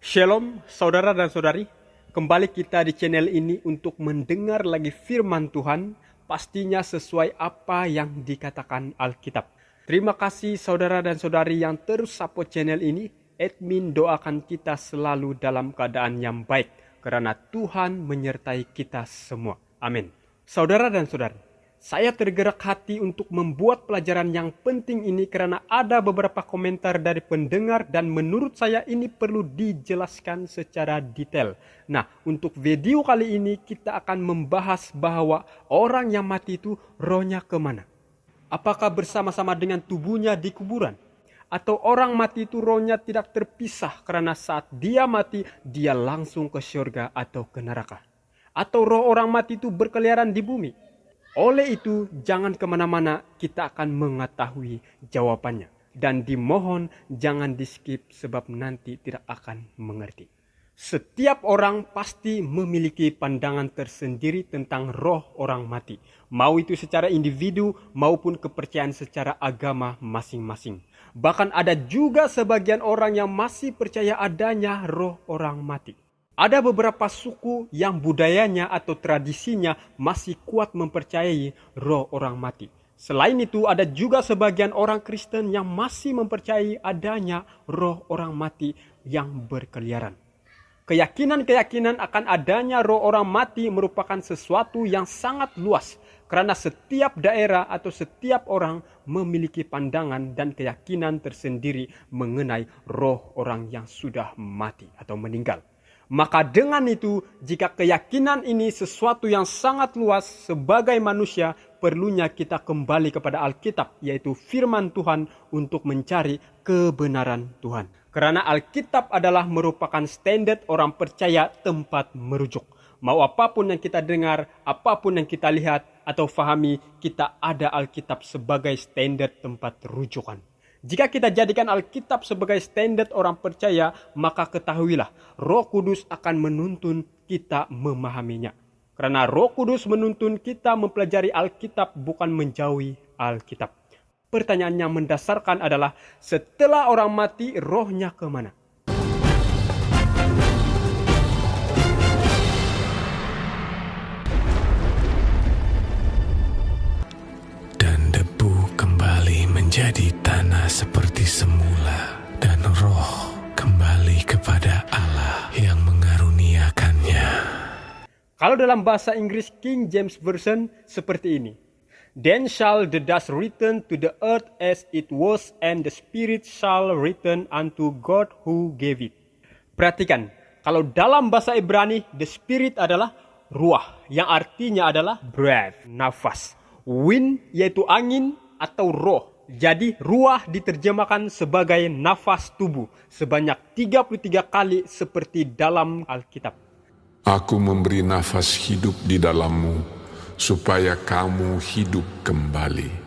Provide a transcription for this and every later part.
Shalom saudara dan saudari, kembali kita di channel ini untuk mendengar lagi firman Tuhan, pastinya sesuai apa yang dikatakan Alkitab. Terima kasih saudara dan saudari yang terus support channel ini. Admin doakan kita selalu dalam keadaan yang baik, karena Tuhan menyertai kita semua. Amin. Saudara dan saudari, saya tergerak hati untuk membuat pelajaran yang penting ini karena ada beberapa komentar dari pendengar dan menurut saya ini perlu dijelaskan secara detail. Nah, untuk video kali ini kita akan membahas bahwa orang yang mati itu rohnya kemana? Apakah bersama-sama dengan tubuhnya di kuburan? Atau orang mati itu rohnya tidak terpisah karena saat dia mati dia langsung ke surga atau ke neraka? Atau roh orang mati itu berkeliaran di bumi? Oleh itu, jangan kemana-mana, kita akan mengetahui jawabannya. Dan dimohon jangan di-skip sebab nanti tidak akan mengerti. Setiap orang pasti memiliki pandangan tersendiri tentang roh orang mati. Mau itu secara individu maupun kepercayaan secara agama masing-masing. Bahkan ada juga sebagian orang yang masih percaya adanya roh orang mati. Ada beberapa suku yang budayanya atau tradisinya masih kuat mempercayai roh orang mati. Selain itu, ada juga sebagian orang Kristen yang masih mempercayai adanya roh orang mati yang berkeliaran. Keyakinan-keyakinan akan adanya roh orang mati merupakan sesuatu yang sangat luas, karena setiap daerah atau setiap orang memiliki pandangan dan keyakinan tersendiri mengenai roh orang yang sudah mati atau meninggal. Maka dengan itu, jika keyakinan ini sesuatu yang sangat luas sebagai manusia, perlunya kita kembali kepada Alkitab, yaitu firman Tuhan untuk mencari kebenaran Tuhan. Karena Alkitab adalah merupakan standar orang percaya tempat merujuk. Mau apapun yang kita dengar, apapun yang kita lihat atau fahami, kita ada Alkitab sebagai standar tempat rujukan. Jika kita jadikan Alkitab sebagai standar orang percaya, maka ketahuilah Roh Kudus akan menuntun kita memahaminya. Karena Roh Kudus menuntun kita mempelajari Alkitab, bukan menjauhi Alkitab. Pertanyaan yang mendasarkan adalah, setelah orang mati, rohnya kemana? Jadi tanah seperti semula dan roh kembali kepada Allah yang mengaruniakannya. Kalau dalam bahasa Inggris King James Version seperti ini. Then shall the dust return to the earth as it was, and the spirit shall return unto God who gave it. Perhatikan, kalau dalam bahasa Ibrani, the spirit adalah ruah, yang artinya adalah breath, nafas. Wind yaitu angin atau roh. Jadi ruah diterjemahkan sebagai nafas tubuh sebanyak 33 kali seperti dalam Alkitab. Aku memberi nafas hidup di dalammu supaya kamu hidup kembali.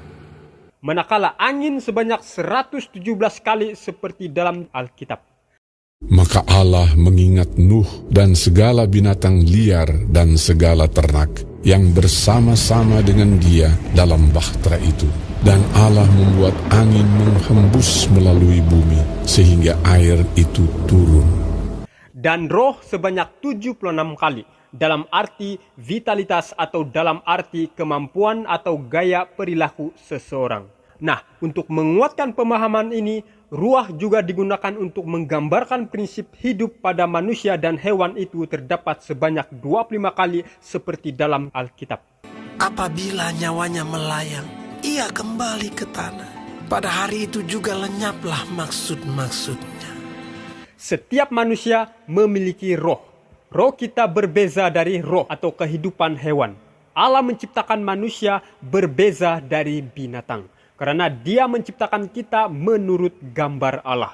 Manakala angin sebanyak 117 kali seperti dalam Alkitab. Maka Allah mengingat Nuh dan segala binatang liar dan segala ternak yang bersama-sama dengan dia dalam bahtera itu. Dan Allah membuat angin menghembus melalui bumi sehingga air itu turun. Dan roh sebanyak 76 kali dalam arti vitalitas atau dalam arti kemampuan atau gaya perilaku seseorang. Nah, untuk menguatkan pemahaman ini, ruah juga digunakan untuk menggambarkan prinsip hidup pada manusia dan hewan itu terdapat sebanyak 25 kali seperti dalam Alkitab. Apabila nyawanya melayang, ia kembali ke tanah. Pada hari itu juga lenyaplah maksud-maksudnya. Setiap manusia memiliki roh. Roh kita berbeza dari roh atau kehidupan hewan. Allah menciptakan manusia berbeza dari binatang. Karena dia menciptakan kita menurut gambar Allah.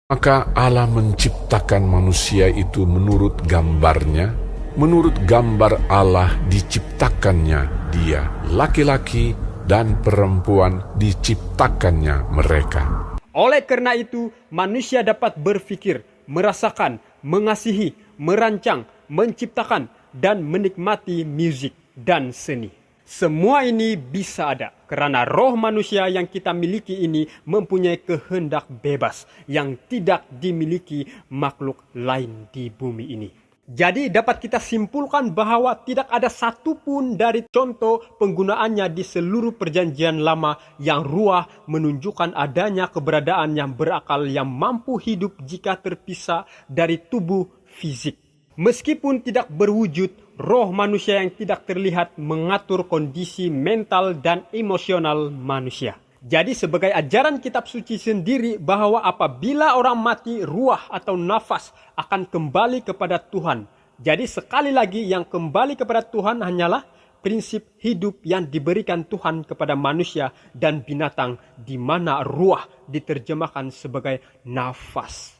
Maka Allah menciptakan manusia itu menurut gambarnya. Menurut gambar Allah diciptakannya dia. Laki-laki dan perempuan diciptakannya mereka. Oleh karena itu, manusia dapat berpikir, merasakan, mengasihi, merancang, menciptakan, dan menikmati musik dan seni. Semua ini bisa ada Karena roh manusia yang kita miliki ini mempunyai kehendak bebas yang tidak dimiliki makhluk lain di bumi ini. Jadi dapat kita simpulkan bahwa tidak ada satupun dari contoh penggunaannya di seluruh perjanjian lama yang ruah menunjukkan adanya keberadaan yang berakal yang mampu hidup jika terpisah dari tubuh fisik. Meskipun tidak berwujud, roh manusia yang tidak terlihat mengatur kondisi mental dan emosional manusia. Jadi sebagai ajaran kitab suci sendiri bahwa apabila orang mati, ruah atau nafas akan kembali kepada Tuhan. Jadi sekali lagi yang kembali kepada Tuhan hanyalah prinsip hidup yang diberikan Tuhan kepada manusia dan binatang, di mana ruah diterjemahkan sebagai nafas.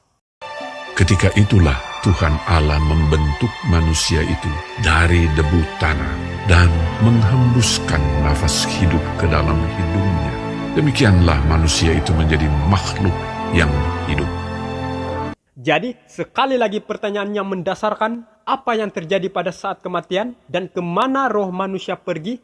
Ketika itulah Tuhan Allah membentuk manusia itu dari debu tanah dan menghembuskan nafas hidup ke dalam hidungnya. Demikianlah manusia itu menjadi makhluk yang hidup. Jadi sekali lagi pertanyaannya mendasarkan, apa yang terjadi pada saat kematian dan kemana roh manusia pergi?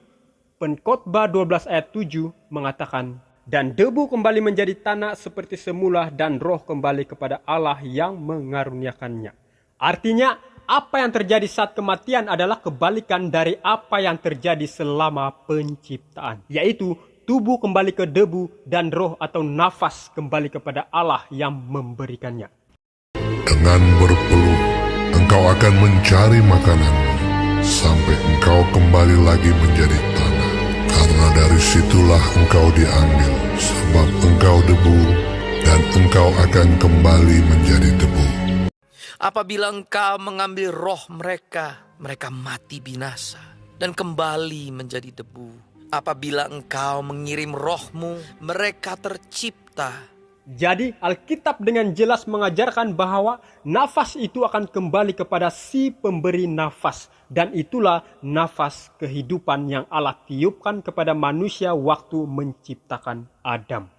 Pengkhotbah 12 ayat 7 mengatakan, dan debu kembali menjadi tanah seperti semula dan roh kembali kepada Allah yang mengaruniakannya. Artinya, apa yang terjadi saat kematian adalah kebalikan dari apa yang terjadi selama penciptaan. Yaitu, tubuh kembali ke debu dan roh atau nafas kembali kepada Allah yang memberikannya. Dengan berpeluh, engkau akan mencari makananmu sampai engkau kembali lagi menjadi tanah. Karena dari situlah engkau diambil, sebab engkau debu, dan engkau akan kembali menjadi debu. Apabila engkau mengambil roh mereka, mereka mati binasa dan kembali menjadi debu. Apabila engkau mengirim rohmu, mereka tercipta. Jadi Alkitab dengan jelas mengajarkan bahwa nafas itu akan kembali kepada si pemberi nafas. Dan itulah nafas kehidupan yang Allah tiupkan kepada manusia waktu menciptakan Adam.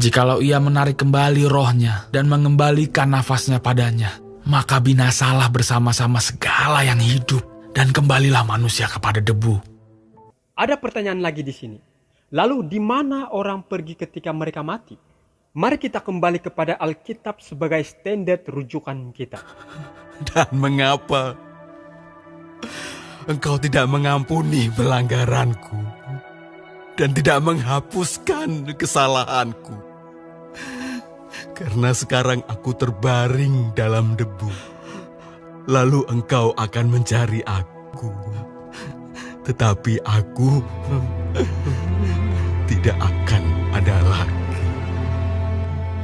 Jikalau ia menarik kembali rohnya dan mengembalikan nafasnya padanya, maka binasalah bersama-sama segala yang hidup dan kembalilah manusia kepada debu. Ada pertanyaan lagi di sini. Lalu di mana orang pergi ketika mereka mati? Mari kita kembali kepada Alkitab sebagai standar rujukan kita. Dan mengapa engkau tidak mengampuni pelanggaranku dan tidak menghapuskan kesalahanku? Karena sekarang aku terbaring dalam debu, lalu engkau akan mencari aku, tetapi aku tidak akan ada lagi.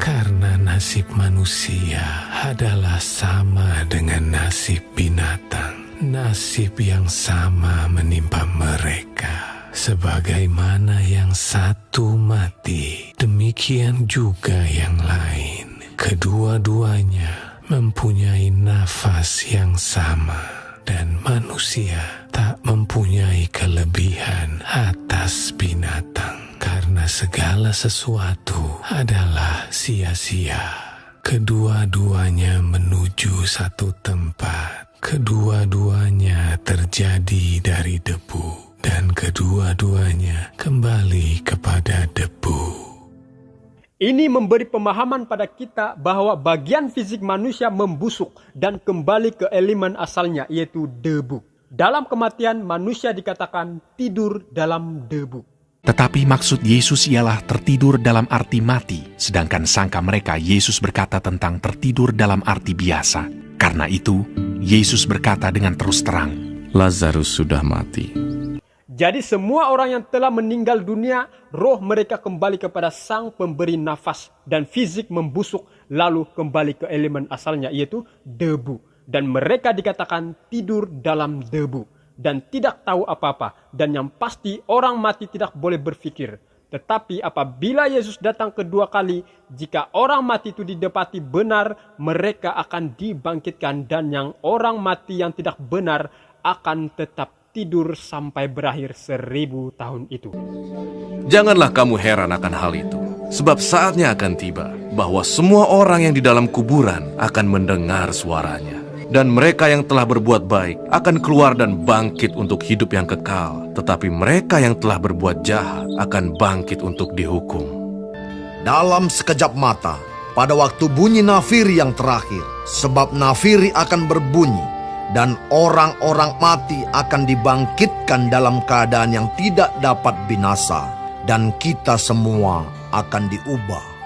Karena nasib manusia adalah sama dengan nasib binatang. Nasib yang sama menimpa mereka. Sebagaimana yang satu mati, demikian juga yang lain. Kedua-duanya mempunyai nafas yang sama. Dan manusia tak mempunyai kelebihan atas binatang. Karena segala sesuatu adalah sia-sia. Kedua-duanya menuju satu tempat. Kedua-duanya terjadi dari debu. Dan kedua-duanya kembali kepada debu. Ini memberi pemahaman pada kita bahwa bagian fisik manusia membusuk dan kembali ke elemen asalnya, yaitu debu. Dalam kematian, manusia dikatakan tidur dalam debu. Tetapi maksud Yesus ialah tertidur dalam arti mati, sedangkan sangka mereka Yesus berkata tentang tertidur dalam arti biasa. Karena itu, Yesus berkata dengan terus terang, Lazarus sudah mati. Jadi semua orang yang telah meninggal dunia, roh mereka kembali kepada sang pemberi nafas dan fisik membusuk lalu kembali ke elemen asalnya, yaitu debu. Dan mereka dikatakan tidur dalam debu dan tidak tahu apa-apa. Dan yang pasti orang mati tidak boleh berpikir. Tetapi apabila Yesus datang kedua kali, jika orang mati itu didapati benar, mereka akan dibangkitkan. Dan yang orang mati yang tidak benar akan tetap tidur sampai berakhir 1000 tahun itu. Janganlah kamu heran akan hal itu, sebab saatnya akan tiba bahwa semua orang yang di dalam kuburan akan mendengar suaranya. Dan mereka yang telah berbuat baik akan keluar dan bangkit untuk hidup yang kekal. Tetapi mereka yang telah berbuat jahat akan bangkit untuk dihukum. Dalam sekejap mata, pada waktu bunyi nafiri yang terakhir, sebab nafiri akan berbunyi, dan orang-orang mati akan dibangkitkan dalam keadaan yang tidak dapat binasa, dan kita semua akan diubah.